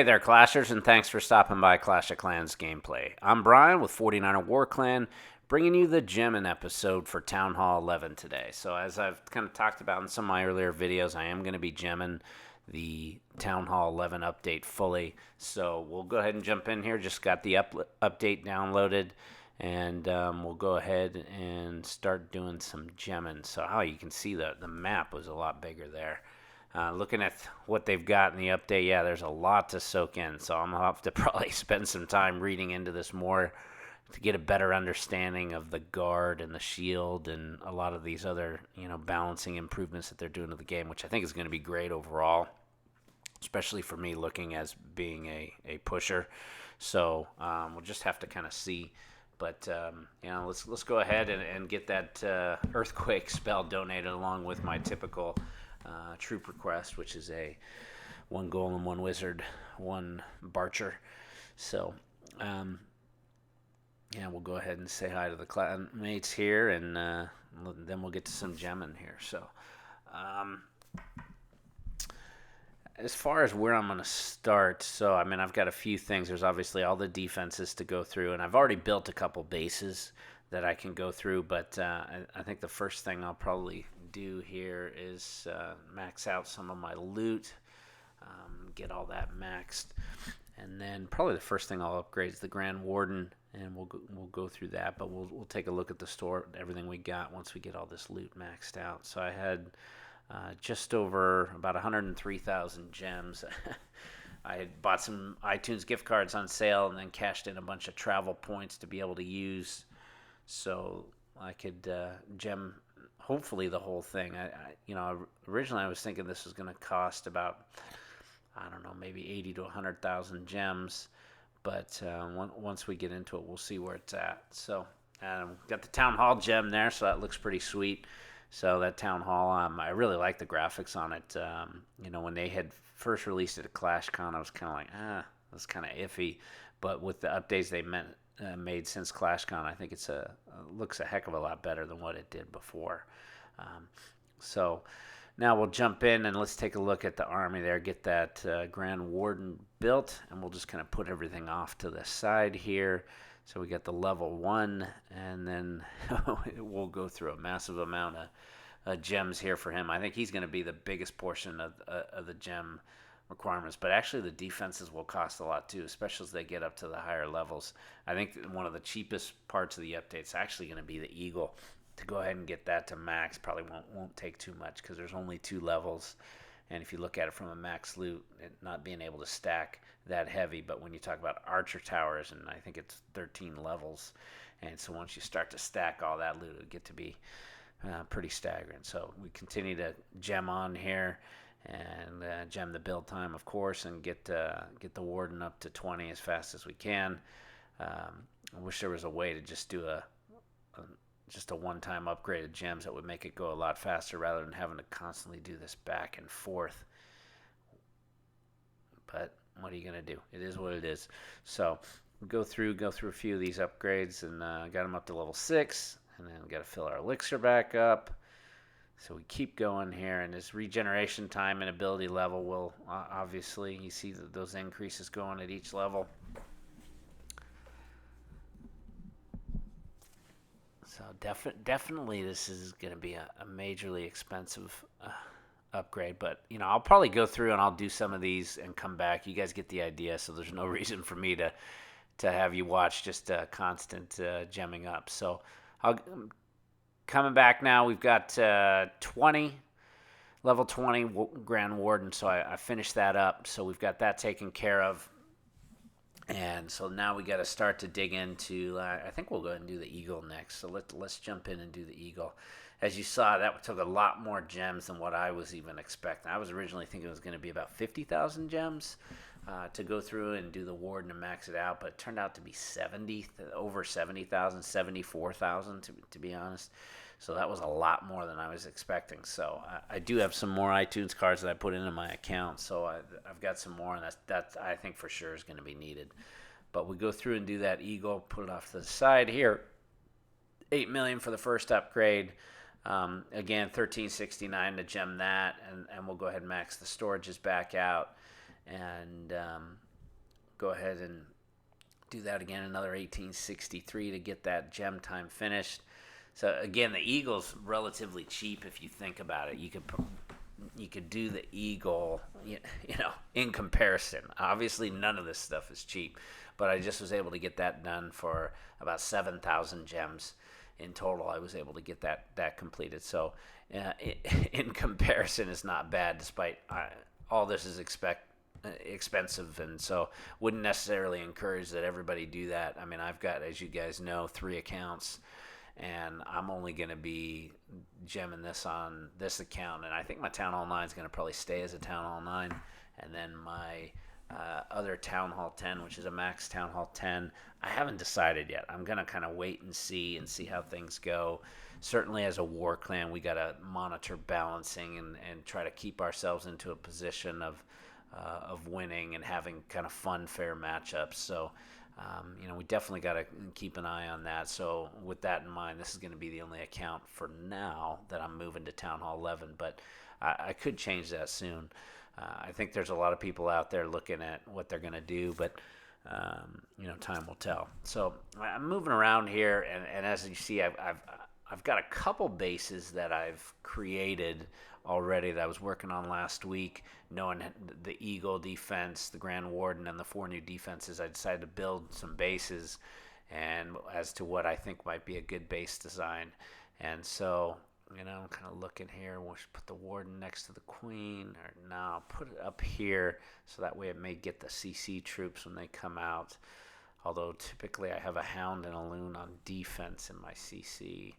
Hey there, Clashers, and thanks for stopping by Clash of Clans gameplay. I'm Brian with 49er War Clan, bringing you the Gemmin episode for Town Hall 11 today. So as I've kind of talked about in some of my earlier videos, I am going to be gemming the Town Hall 11 update fully. So we'll go ahead and jump in here. Just got the update downloaded, and we'll go ahead and start doing some gemming. So you can see the map was a lot bigger there. Looking at what they've got in the update, yeah, there's a lot to soak in. So I'm going to have to probably spend some time reading into this more to get a better understanding of the guard and the shield and a lot of these other, balancing improvements that they're doing to the game, which I think is going to be great overall, especially for me looking as being a pusher. So we'll just have to kind of see. But, let's go ahead and get that earthquake spell donated along with my typical troop request, which is a 1 golem, 1 wizard, 1 barcher. So, we'll go ahead and say hi to the clanmates here, and then we'll get to some gemming here. So, as far as where I'm going to start, I've got a few things. There's obviously all the defenses to go through, and I've already built a couple bases that I can go through, but I think the first thing I'll probably do here is max out some of my loot, get all that maxed, and then probably the first thing I'll upgrade is the Grand Warden, and we'll go through that, but we'll take a look at the store, everything we got once we get all this loot maxed out. So I had just over about 103,000 gems. I had bought some iTunes gift cards on sale and then cashed in a bunch of travel points to be able to use so I could gem hopefully the whole thing. Originally I was thinking this was going to cost about, maybe 80 to 100,000 gems, but once we get into it, we'll see where it's at. So got the Town Hall gem there, so that looks pretty sweet. So that Town Hall, I really like the graphics on it. When they had first released it at ClashCon, I was kind of like, that's kind of iffy. But with the updates they made since ClashCon, I think it looks a heck of a lot better than what it did before. So now we'll jump in and let's take a look at the army there, get that Grand Warden built, and we'll just kind of put everything off to the side here. So we got the level 1, and then we'll go through a massive amount of gems here for him. I think he's going to be the biggest portion of the gem requirements, but actually the defenses will cost a lot too, especially as they get up to the higher levels. I think one of the cheapest parts of the update is actually going to be the Eagle. To go ahead and get that to max probably won't take too much because there's only 2 levels. And if you look at it from a max loot, it not being able to stack that heavy, but when you talk about archer towers, and I think it's 13 levels, and so once you start to stack all that loot, it'll get to be pretty staggering. So we continue to gem on here and gem the build time, of course, and get the Warden up to 20 as fast as we can. I wish there was a way to just do just a one-time upgrade of gems that would make it go a lot faster rather than having to constantly do this back and forth. But what are you going to do? It is what it is. So we'll go through a few of these upgrades, and got them up to level 6, and then we got to fill our elixir back up. So we keep going here, and this regeneration time and ability level will obviously, you see those increases going at each level. So definitely this is going to be a majorly expensive upgrade. But, I'll probably go through and I'll do some of these and come back. You guys get the idea, so there's no reason for me to have you watch just constant gemming up. So coming back now, we've got 20, level 20 Grand Warden. So I finished that up. So we've got that taken care of. And so now we got to start to dig into, I think we'll go ahead and do the Eagle next. So let's jump in and do the Eagle. As you saw, that took a lot more gems than what I was even expecting. I was originally thinking it was going to be about 50,000 gems to go through and do the Warden and max it out, but it turned out to be over 70,000, 74,000 to be honest. So that was a lot more than I was expecting. So I do have some more iTunes cards that I put into my account. So I've got some more, and that I think for sure is going to be needed. But we go through and do that Eagle, put it off to the side here. 8 million for the first upgrade. Again, 1369 to gem that, and we'll go ahead and max the storages back out. And go ahead and do that again, another 1863 to get that gem time finished. So again, the eagle's relatively cheap if you think about it. You could do the eagle, in comparison. Obviously, none of this stuff is cheap, but I just was able to get that done for about 7,000 gems in total. I was able to get that completed. So in comparison, it's not bad, despite all this is expensive, and so wouldn't necessarily encourage that everybody do that. I mean, I've got, as you guys know, 3 accounts, and I'm only going to be gemming this on this account, and I think my Town Hall 9 is going to probably stay as a Town Hall 9, and then my other Town Hall 10, which is a max Town Hall 10, I haven't decided yet. I'm going to kind of wait and see how things go. Certainly as a war clan, we got to monitor balancing and try to keep ourselves into a position of winning and having kind of fun, fair matchups. So, we definitely got to keep an eye on that. So with that in mind, this is going to be the only account for now that I'm moving to Town Hall 11, but I could change that soon. I think there's a lot of people out there looking at what they're going to do, but time will tell. So I'm moving around here, and as you see, I've got a couple bases that I've created already that I was working on last week, knowing the Eagle defense, the Grand Warden, and the 4 new defenses. I decided to build some bases and as to what I think might be a good base design. And so, I'm kind of looking here. We'll put the Warden next to the Queen, or no, I'll put it up here so that way it may get the CC troops when they come out. Although typically I have a Hound and a Loon on defense in my CC.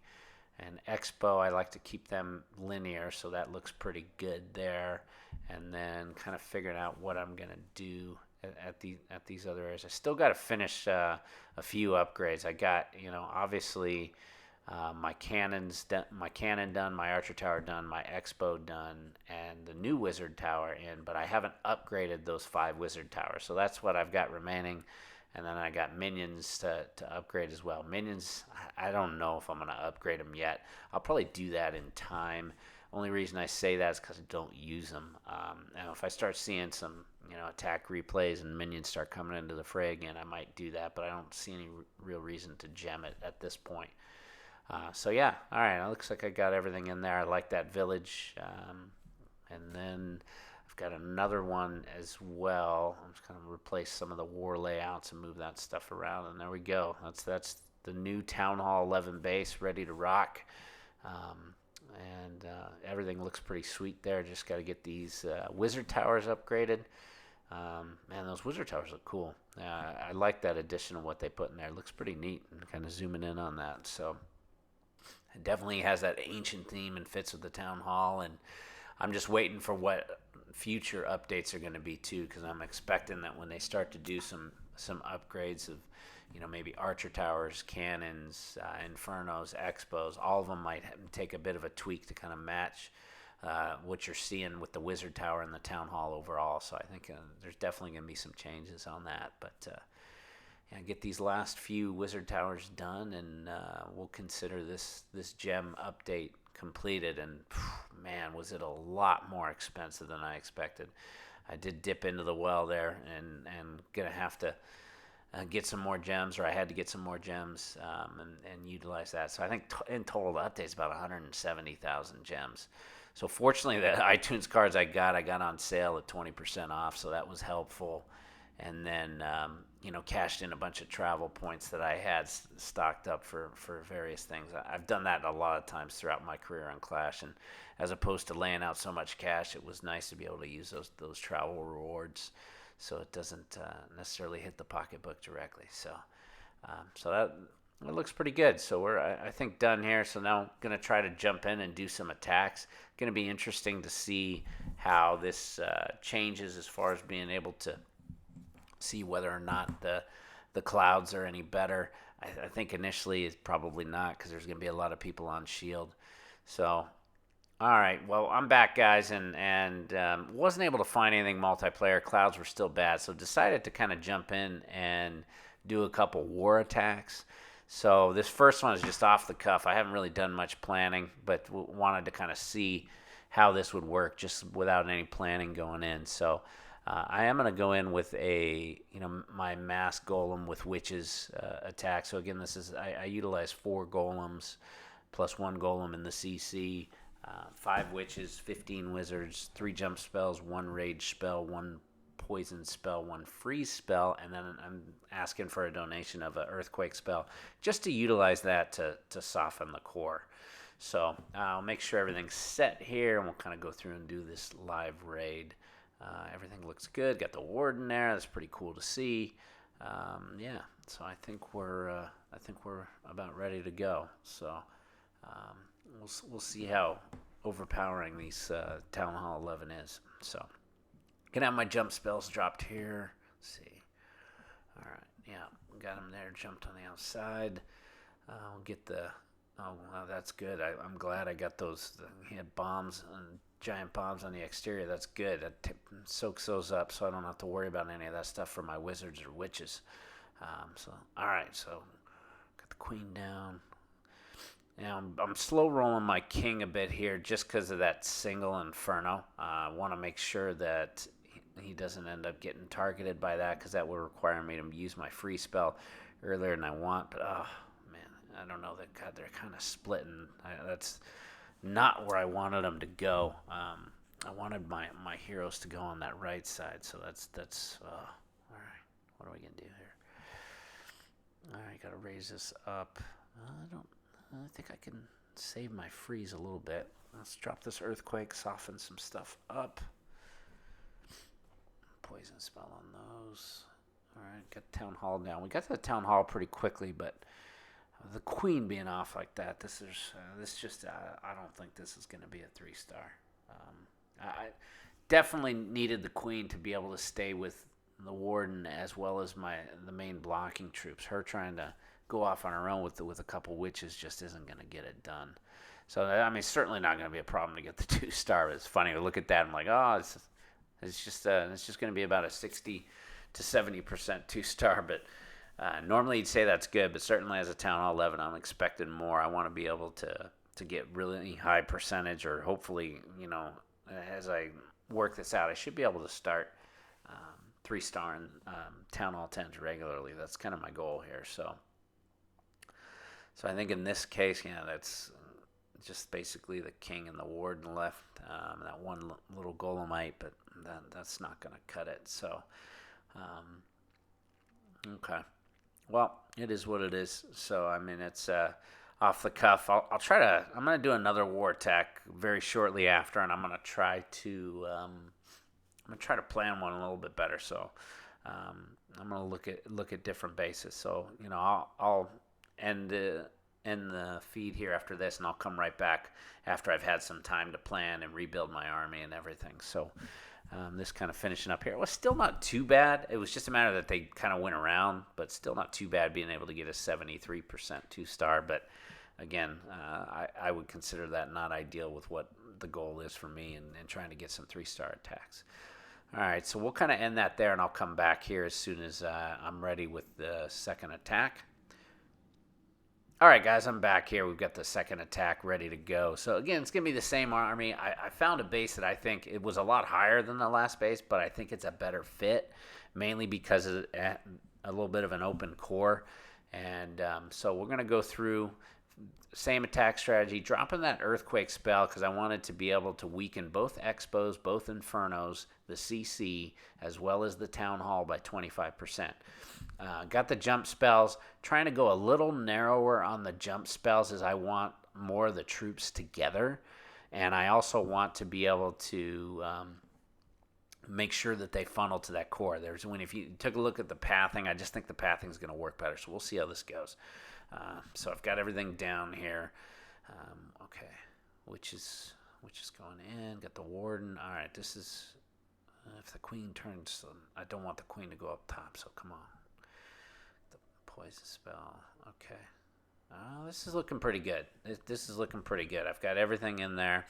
And Expo, I like to keep them linear, so that looks pretty good there. And then kind of figuring out what I'm going to do at these other areas. I still got to finish a few upgrades. I got, obviously my cannon done, my Archer Tower done, my Expo done, and the new Wizard Tower in, but I haven't upgraded those 5 Wizard Towers. So that's what I've got remaining. And then I got minions to upgrade as well. Minions, I don't know if I'm going to upgrade them yet. I'll probably do that in time. Only reason I say that is because I don't use them. And if I start seeing some, attack replays and minions start coming into the fray again, I might do that. But I don't see any real reason to gem it at this point. So yeah, all right. It looks like I got everything in there. I like that village. And then I've got another one as well. I'm just going to replace some of the war layouts and move that stuff around. And there we go. That's the new Town Hall 11 base ready to rock. And everything looks pretty sweet there. Just got to get these Wizard Towers upgraded. Man, those Wizard Towers look cool. I like that addition of what they put in there. It looks pretty neat. And kind of zooming in on that. So it definitely has that ancient theme and fits with the Town Hall. And I'm just waiting for what future updates are going to be too, because I'm expecting that when they start to do some upgrades of maybe Archer Towers, cannons, Infernos, Expos, all of them might take a bit of a tweak to kind of match what you're seeing with the Wizard Tower and the Town Hall overall. So I think there's definitely going to be some changes on that, but get these last few Wizard Towers done, and we'll consider this gem update completed. And man, was it a lot more expensive than I expected. I did dip into the well there, and gonna have to get some more gems, or I had to get some more gems and utilize that. So I think in total the update's about 170,000 gems. So fortunately, the iTunes cards I got on sale at 20% off, so that was helpful. And then cashed in a bunch of travel points that I had stocked up for various things. I've done that a lot of times throughout my career on Clash, and as opposed to laying out so much cash, it was nice to be able to use those travel rewards, so it doesn't necessarily hit the pocketbook directly. So that looks pretty good. So we're I think done here. So now I'm gonna try to jump in and do some attacks. Going to be interesting to see how this changes as far as being able to see whether or not the clouds are any better. I think initially it's probably not, because there's going to be a lot of people on shield. So, all right, well, I'm back, guys, and wasn't able to find anything multiplayer. Clouds were still bad, so decided to kind of jump in and do a couple war attacks. So this first one is just off the cuff. I haven't really done much planning, but wanted to kind of see how this would work just without any planning going in. So I am going to go in with my mass golem with witches attack. So again, I utilize 4 golems plus 1 golem in the CC, 5 witches, 15 wizards, 3 jump spells, 1 rage spell, 1 poison spell, 1 freeze spell, and then I'm asking for a donation of an earthquake spell just to utilize that to soften the core. So I'll make sure everything's set here, and we'll kind of go through and do this live raid. Everything looks good. Got the Warden there. That's pretty cool to see. Yeah, so I think we're about ready to go. So we'll see how overpowering these Town Hall 11 is. So gonna have my jump spells dropped here. Let's see. All right, yeah, got him there. Jumped on the outside. I'll get the. Oh, well, that's good. I'm glad I got those. He had bombs and giant bombs on the exterior. That's good. That soaks those up, so I don't have to worry about any of that stuff for my wizards or witches. All right. So got the queen down. Now I'm slow rolling my king a bit here, just because of that single inferno. I want to make sure that he doesn't end up getting targeted by that, because that will require me to use my free spell earlier than I want. But I don't know. God, they're kind of splitting. That's not where I wanted them to go. I wanted my heroes to go on that right side. So that's all right. What are we gonna do here? All right, gotta raise this up. I think I can save my freeze a little bit. Let's drop this earthquake, soften some stuff up. Poison spell on those. All right, got Town Hall down. We got to the Town Hall pretty quickly, but the queen being off like that, I don't think this is going to be a 3-star. I definitely needed the queen to be able to stay with the Warden as well as the main blocking troops. Her trying to go off on her own with a couple witches just isn't going to get it done. So I mean, certainly not going to be a problem to get the 2-star. It's funny to look at that. I'm like, oh, it's just going to be about a 60 to 70% 2-star, but. Normally you'd say that's good, but certainly as a Town Hall 11, I'm expecting more. I want to be able to get really high percentage, or hopefully, as I work this out, I should be able to start 3-star in Town Hall 10s regularly. That's kind of my goal here. So I think in this case, that's just basically the king and the Warden left. That one little golemite, but that's not going to cut it. So, okay. Well, it is what it is. So, I mean, it's off the cuff. I'm going to do another war attack very shortly after, and I'm going to try to plan one a little bit better. So, I'm going to look at different bases. So, I'll end the feed here after this, and I'll come right back after I've had some time to plan and rebuild my army and everything. So, this kind of finishing up here. It was still not too bad. It was just a matter that they kind of went around, but still not too bad being able to get a 73% 2-star. But again, I would consider that not ideal with what the goal is for me and trying to get some 3-star attacks. All right, so we'll kind of end that there, and I'll come back here as soon as I'm ready with the second attack. All right, guys, I'm back here. We've got the second attack ready to go. So, again, it's going to be the same army. I found a base that I think it was a lot higher than the last base, but I think it's a better fit, mainly because of a little bit of an open core. And so we're going to go through same attack strategy, dropping that earthquake spell because I wanted to be able to weaken both expos, both infernos, the CC, as well as the town hall by 25%. Got the jump spells, trying to go a little narrower on the jump spells as I want more of the troops together, and I also want to be able to make sure that they funnel to that core. If you took a look at the pathing, I just think the pathing is going to work better. So we'll see how this goes. So I've got everything down here. Okay, which is going in. Got the Warden. All right, this is if the queen turns. I don't want the queen to go up top. So come on. The poison spell. Okay. This is looking pretty good. This is looking pretty good. I've got everything in there.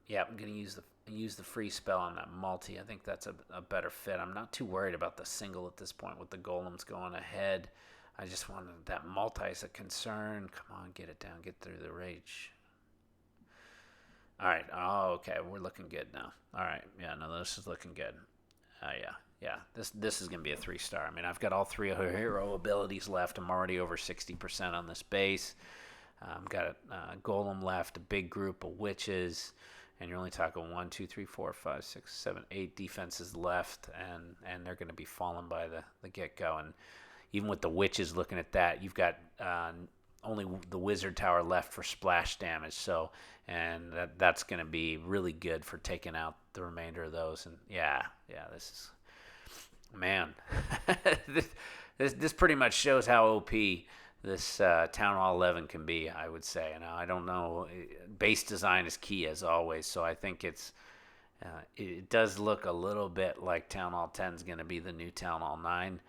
Yeah, I'm gonna use the free spell on that multi. I think that's a better fit. I'm not too worried about the single at this point with the golems going ahead. I just wanted that multi is a concern. Come on, get it down. Get through the rage. All right. Oh, okay. We're looking good now. All right. Yeah. No, this is looking good. Yeah. Yeah. This is gonna be a 3-star. I mean, I've got all 3 of her hero abilities left. I'm already over 60% on this base. Got a golem left, a big group of witches, and you're only talking 1, 2, 3, 4, 5, 6, 7, 8 defenses left, and they're going to be falling by the get go. And even with the witches looking at that, you've got only the wizard tower left for splash damage. So, and that's going to be really good for taking out the remainder of those. And yeah, this is, man, this pretty much shows how OP this Town Hall 11 can be, I would say. And I don't know, base design is key as always. So I think it does look a little bit like Town Hall 10 is going to be the new Town Hall 9.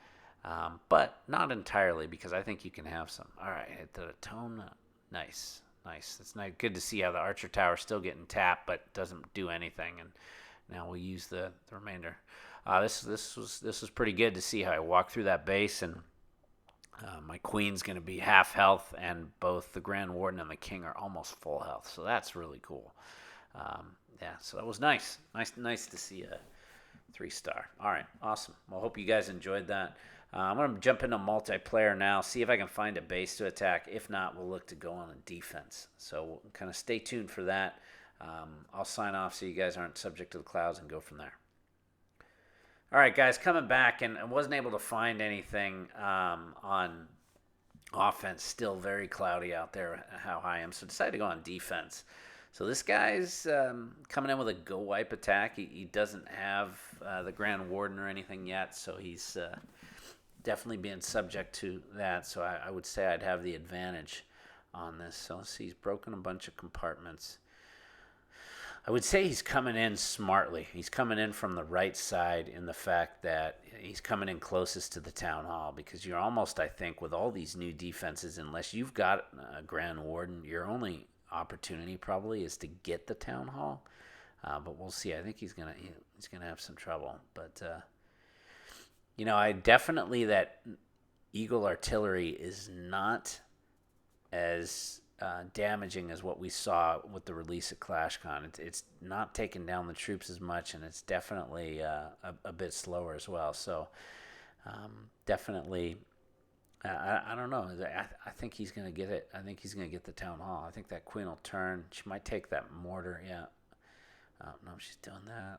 But not entirely, because I think you can have some. All right, hit the tone. Nice. It's nice. Good to see how the Archer Tower is still getting tapped, but doesn't do anything. And now we'll use the remainder. This was pretty good to see how I walked through that base, and my Queen's going to be half health, and both the Grand Warden and the King are almost full health. So that's really cool. So that was nice. Nice to see a 3-star. All right, awesome. Well, hope you guys enjoyed that. I'm going to jump into multiplayer now, see if I can find a base to attack. If not, we'll look to go on a defense. So we'll kind of stay tuned for that. I'll sign off so you guys aren't subject to the clouds and go from there. All right, guys, coming back, and I wasn't able to find anything on offense. Still very cloudy out there how I am, so decided to go on defense. So this guy's coming in with a go wipe attack. He doesn't have the Grand Warden or anything yet, so he's definitely being subject to that. So I would say I'd have the advantage on this. So let's see, he's broken a bunch of compartments. I would say he's coming in smartly. He's coming in from the right side in the fact that he's coming in closest to the Town Hall, because you're almost, I think, with all these new defenses, unless you've got a Grand Warden, your only opportunity probably is to get the Town Hall. But we'll see. I think he's gonna have some trouble. But I definitely, that Eagle artillery is not as damaging as what we saw with the release of ClashCon. It's not taking down the troops as much, and it's definitely a bit slower as well. So definitely, I don't know. I think he's going to get it. I think he's going to get the Town Hall. I think that Queen will turn. She might take that mortar. Yeah. Oh, no, she's doing that.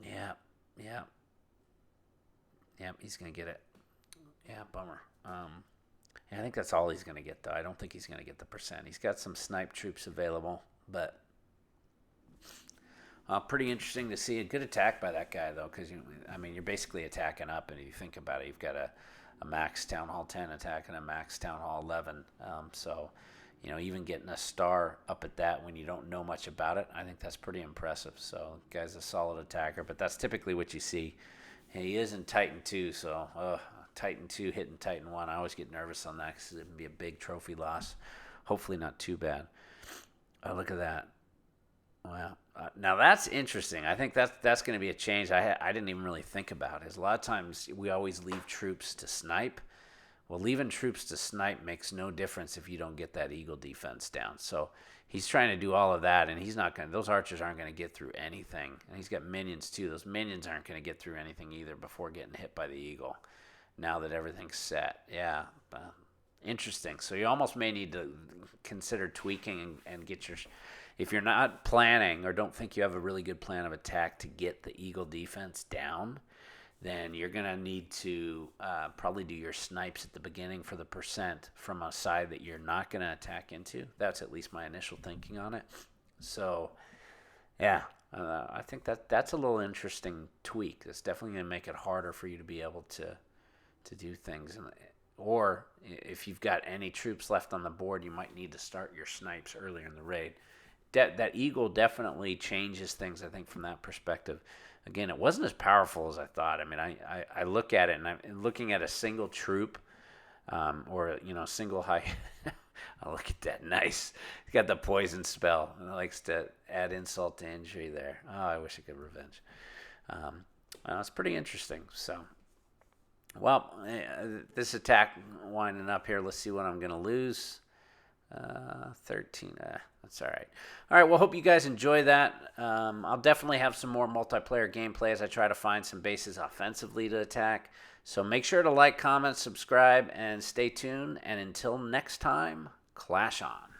Yeah. He's going to get it. Yeah, bummer. I think that's all he's going to get, though. I don't think he's going to get the percent. He's got some snipe troops available, but pretty interesting to see. A good attack by that guy, though, because you're basically attacking up, and if you think about it, you've got a max Town Hall 10 attacking a max Town Hall 11. So, even getting a star up at that when you don't know much about it, I think that's pretty impressive. So, the guy's a solid attacker, but that's typically what you see. He is in Titan 2, so Titan 2 hitting Titan 1. I always get nervous on that because it would be a big trophy loss. Hopefully not too bad. Oh, look at that. Wow. Now that's interesting. I think that's going to be a change I didn't even really think about. Is a lot of times we always leave troops to snipe. Well, leaving troops to snipe makes no difference if you don't get that Eagle defense down. So he's trying to do all of that, and he's not going to, those archers aren't going to get through anything. And he's got minions too. Those minions aren't going to get through anything either before getting hit by the Eagle. Now that everything's set. Yeah. Interesting. So you almost may need to consider tweaking and get your, if you're not planning or don't think you have a really good plan of attack to get the Eagle defense down, then you're going to need to probably do your snipes at the beginning for the percent from a side that you're not going to attack into. That's at least my initial thinking on it. So, yeah, I think that's a little interesting tweak. It's definitely going to make it harder for you to be able to do things. Or if you've got any troops left on the board, you might need to start your snipes earlier in the raid. That Eagle definitely changes things, I think, from that perspective. Again, it wasn't as powerful as I thought. I look at it, and I'm looking at a single troop or, single high. I look at that. Nice. He's got the poison spell, and it likes to add insult to injury there. Oh, I wish I could revenge. It's pretty interesting. So, well, this attack winding up here. Let's see what I'm going to lose. 13. That's all right. All right. Well, hope you guys enjoy that. I'll definitely have some more multiplayer gameplay as I try to find some bases offensively to attack. So make sure to like, comment, subscribe, and stay tuned. And until next time, clash on.